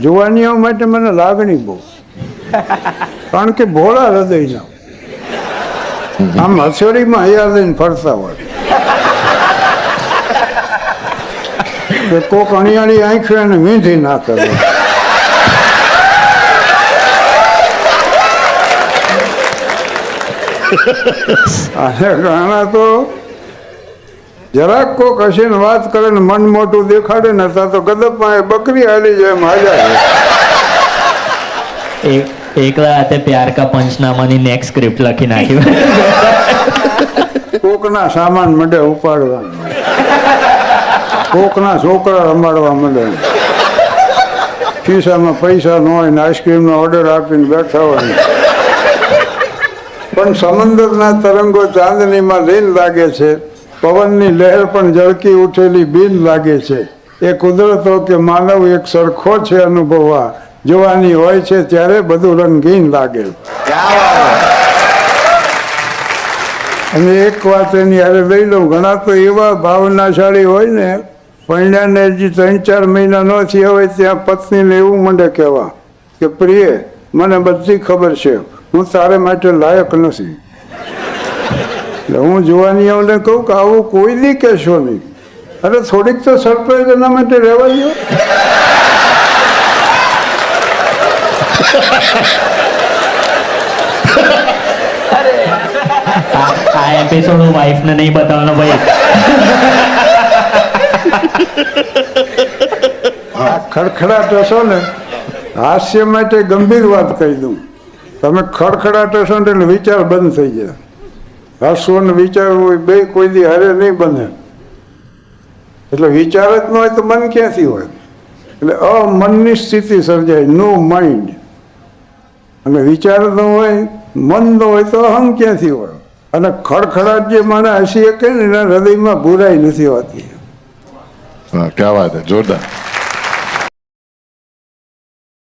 જુવાનીઓ માટે મને લાગણી બહુ, કારણ કે ભોળા હૃદયના આમ હથેળીમાં હૈયા લઈને ફરતા હોય કે કોક અણિયાળી આંખે એને વીંધી ના કરે. અને ઘણા તો જરાક કોક હસીને વાત કરે ને મન મોટું દેખાડે ને ત્યાં તો ગદપમાં એ બકરી હાલી જાય એમ હાલ્યા. એકલા હાથે પ્યાર કા પંચનામાની નેક્સ્ટ સ્ક્રિપ્ટ લખી નાખી. કોકના સામાન મંડે ઉપાડવા, કોકના છોકરા રમાડવા મળે, ખિસ્સામાં પૈસા ન હોય ને આઈસ્ક્રીમનો ઓર્ડર આપીને બેઠા હોય. પણ સમંદરના તરંગો ચાંદનીમાં લીન લાગે છે, પવનની લહેર પણ ઝળકી ઉઠેલી બીન લાગે છે. એ કુદરતો કે માનવ એક સરખો છે અનુભવવા, જવાની હોય છે ત્યારે બધું રંગીન લાગે. અને એક વાત એની હારે લઈ લઉં, ઘણા તો એવા ભાવનાશાળી હોય ને, પૈણાને હજી 3-4 મહિના ન થયા હોય ત્યાં પત્નીને એવું મંડે કહેવા કે પ્રિય, મને બધી ખબર છે, હું તારે માટે લાયક નથી. એટલે હું જુવાનીઓને કહું કે આવું કોઈ દી કહેશો નહીં. અરે થોડીક તો સરપ્રાઈઝ એના માટે રહેવા દો. આ એપિસોડ હું વાઈફને નહીં બતાવવાનો ભાઈ. ખડખડાટ હશો ને, હાસ્ય માટે ગંભીર વાત કહી દઉં, તમે ખડખડાટ હશો ને એટલે વિચાર બંધ થઈ જાય. હસવું ને વિચારવું બે કોઈ દી હારે નહીં બને. એટલે વિચાર જ ન હોય તો મન ક્યાંથી હોય? એટલે અમનની સ્થિતિ સર્જાય, નો માઇન્ડ. અને વિચાર ન હોય, મન ન હોય તો અહમ ક્યાંથી હોય? અને ખડખડાટ જે મને હસી શકે ને એના હૃદયમાં બુરાઈ નથી હોતી. ક્યાં વાત હે, જોરદાર.